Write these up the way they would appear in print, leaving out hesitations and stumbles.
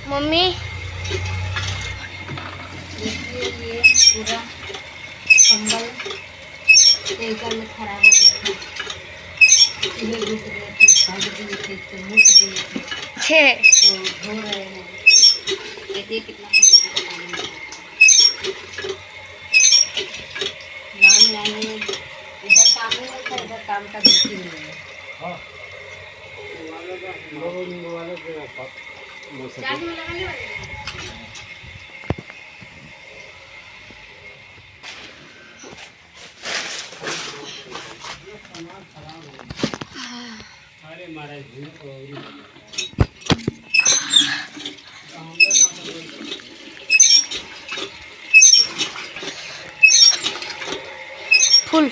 Mummy देखिए ये पूरा कंबल टेबल में खराब हो गया था। चूहे घुस गए थे, भाग गए थे, तो मुट गए थे, तो धो रहे हैं। देखिए कितना सुंदर पानी है। गाँव में आने में इधर काम नहीं था, इधर काम का बिल्कुल नहीं है। चार्ज में लगाने वाले अरे महाराज फुल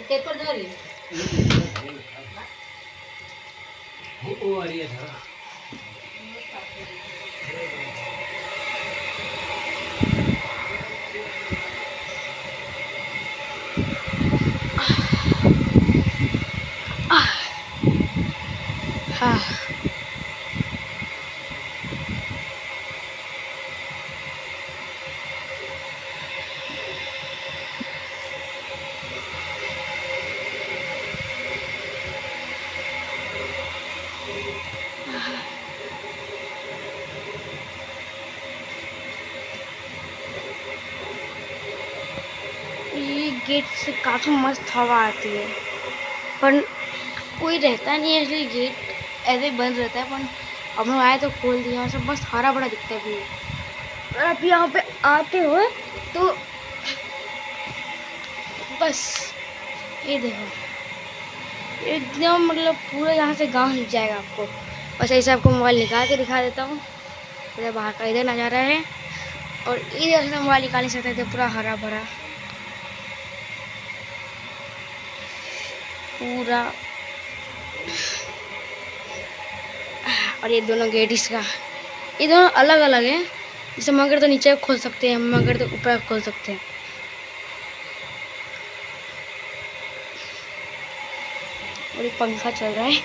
पेपर धो रही वो आ रही है था। हाँ ये गेट से काफ़ी मस्त हवा आती है, पर कोई रहता नहीं है इसलिए गेट ऐसे ही बंद रहता है। पर अब हम आए तो खोल दिया और सब मस्त हरा भरा दिखता है व्यू। अगर आप यहाँ पे आते हो तो बस ये देखो एकदम मतलब पूरा यहाँ से गांव दिख जाएगा आपको। बस ऐसे आपको मोबाइल निकाल के दिखा देता हूँ। इधर बाहर का इधर नज़ारा है और इधर से मोबाइल निकाल नहीं सकते थे, पूरा हरा भरा पूरा। और ये दोनों गेट इसका, ये दोनों अलग अलग हैं। जैसे मगर तो नीचे खोल सकते हैं, मगर तो ऊपर खोल सकते हैं। और ये पंखा चल रहा है,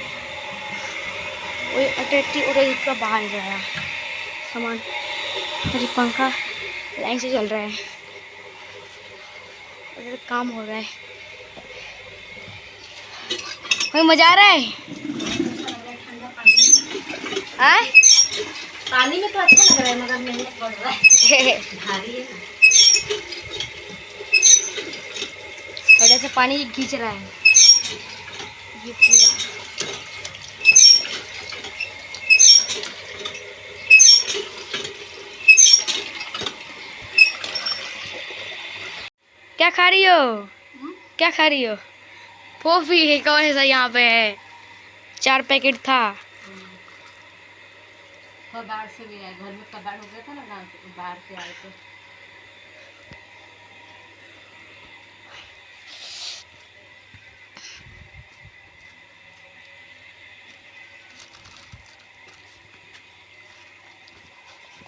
वो अट्रैक्टिव और इसका बाहर जा रहा है सामान। और ये पंखा लाइन से चल रहा है और ये काम हो रहा है। भाई मजा आ रहा है। हाँ? पानी में तो अच्छा लग रहा है मगर मेहनत बढ़ रहा है, भारी है। और जैसे पानी खींच रहा है ये पूरा। क्या खा रही हो? क्या खा रही हो? कॉफी है। कौन सा यहाँ पे है? 4 पैकेट था। बाहर से भी आए, घर में कबाड़ हो गया था ना, गाँव से बाहर से आए थे।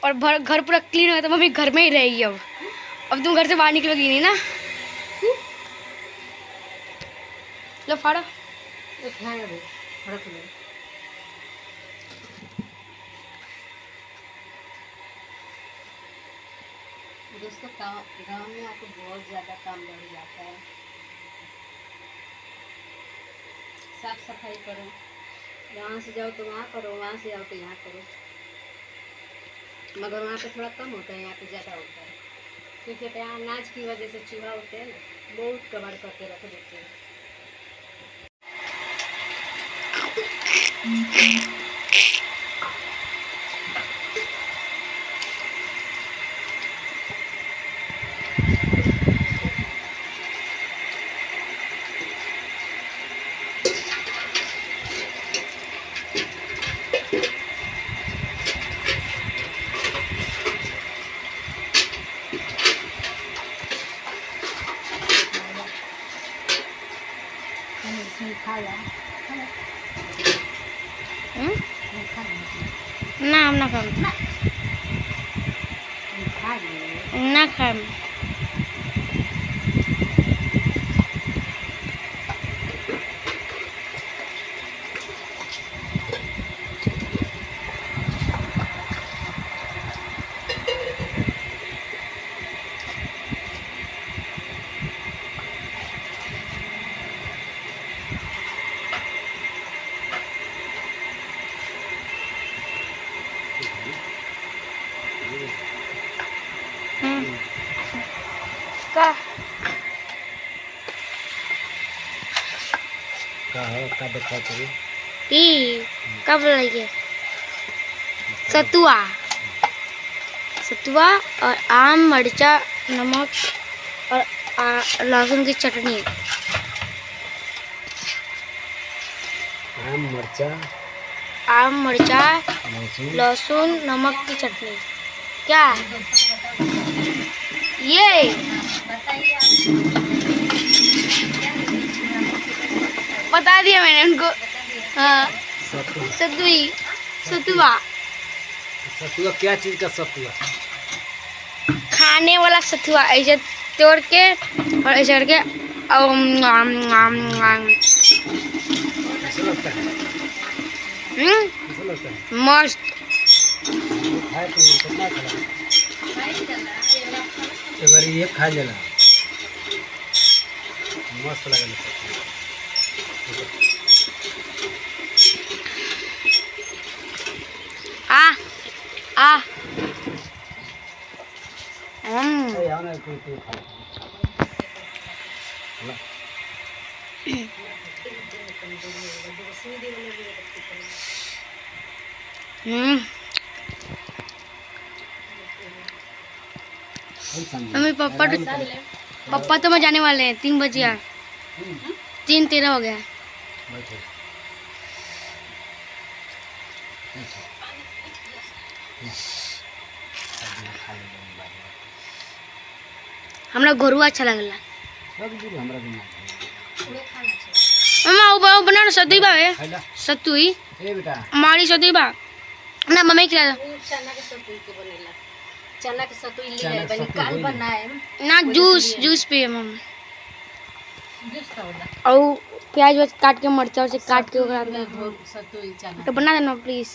और घर पूरा क्लीन हो गया तो मम्मी घर में ही रहेगी अब तुम घर से बाहर निकलोगी नहीं ना। लो फाड़ो। दोस्तों गाँव में आके बहुत ज़्यादा काम बढ़ जाता है। साफ सफाई करो, यहाँ से जाओ तो वहाँ करो, वहाँ से आओ तो यहाँ करो। मगर वहाँ पे थोड़ा कम होता है, यहाँ पे ज़्यादा होता है, क्योंकि यहाँ अनाज की वजह से चूहा होते हैं ना, बहुत कबाड़ करके रख देते हैं। ना हम ना खाम ना खाम। का देखा चाहिए ई कब लाइए सतुआ सतुआ और आम मर्चा नमक और लहसुन की चटनी आम मर्चा लहसुन नमक की चटनी क्या ये बता दिया मैंने उनको। हाँ सतुई सतुआ सतुआ क्या चीज का सतुआ? खाने वाला सतुआ ऐसे तोड़ के और ऐसे करके कैसा लगता है? कैसा लगता है? मस्त खाए तो कितना खा अगर ये खा लेला मस्त लगेला आ आ यार ना कोई खा ला मम्मी पापा तो मैं जाने वाले हैं 3 बजे 3:13 हो गया। हमरा घरुआ अच्छा लगला मम्मा वो बना सतुई बा सतुई ए बेटा मारी सतुई बा ना मम्मी खिला चना के सतुई के बनेला चना के सतुई ले बनी काल बनाए ना जूस पिए मम्मा जूस खाओला और प्याज काट के मरचा से काट के ओकरा घोल सतुई चना तो बना देना प्लीज।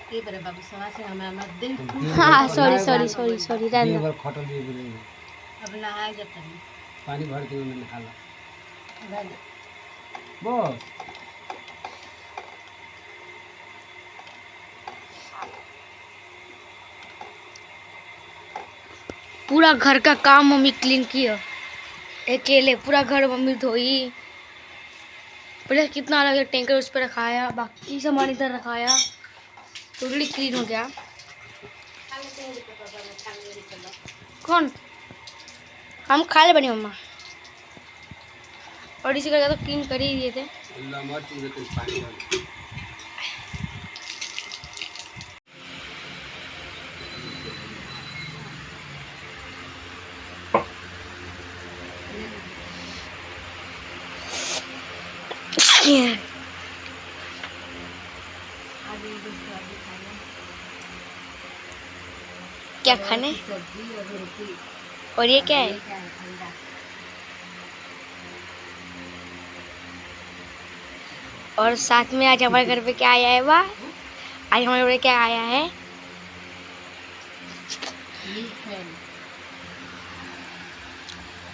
के बरे बाबू सवा से हमरा दिन हाँ सॉरी दिन भर खटल दिए बोले अब नहाए जाता है पानी भर के उन्होंने खा ला भले बस पूरा घर का काम मम्मी क्लीन किया अकेले पूरा घर मम्मी धोई पहले कितना अलग टैंकर उस पर रखाया बाकी सामान इधर रखाया टोटली क्लीन हो गया। कौन हम खा ले बनी मम्मा और इसी का तो क्लीन कर ही दिए थे। अल्लाह मत तुझे कुछ पानी भर क्या खाने सब्जी और रोटी और ये क्या है ठंडा और साथ में आज हमारे घर पे क्या आया है वाह आज हमारे घर पे क्या आया है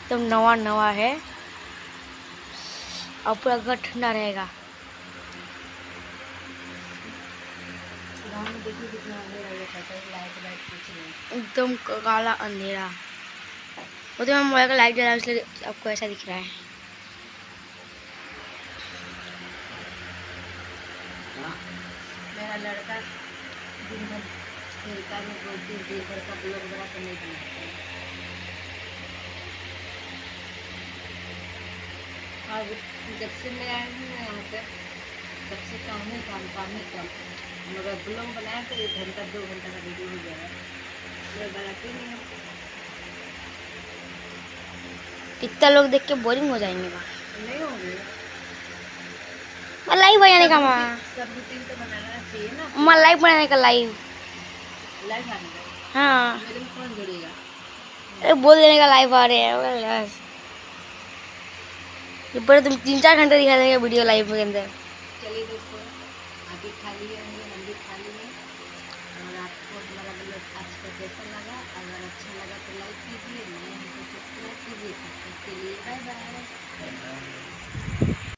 तो नवा है और पूरा घर ठंडा रहेगा। गाँव में देखिए कितना अंधेरा हो जाता है लाइट कुछ नहीं एकदम काला अंधेरा वो तो मैं मोबाइल का लाइट जला इसलिए आपको ऐसा दिख रहा है। मेरा लड़का दिन भर खेलता में बोलती दिन भर का ब्लॉग बना कर नहीं बनाता है और जब से मैं आई हूँ यहाँ पर तब से काम ही कम मगर ब्लॉग बनाया तो 1 घंटा 2 घंटा का वीडियो हो जाएगा मैं बनाती नहीं हूँ इतना लोग देख के बोरिंग हो जाएंगे वहाँ नहीं होंगे लाइव बनाने का माँ सब रूटीन तो बनाना चाहिए ना माँ लाइव बनाने का लाइव लाइव आने का हाँ मेरे में कौन जुड़ेगा अरे बोल देने का लाइव आ रहे हैं बस ये पर तुम 3-4 घंटे दिखा देंगे वीडियो लाइव के अंदर। चलिए दोस्तों आप भी खा लिए होंगे हम भी खा लिए और आपको हमारा ब्लॉग आज का कैसा लगा अगर अच्छा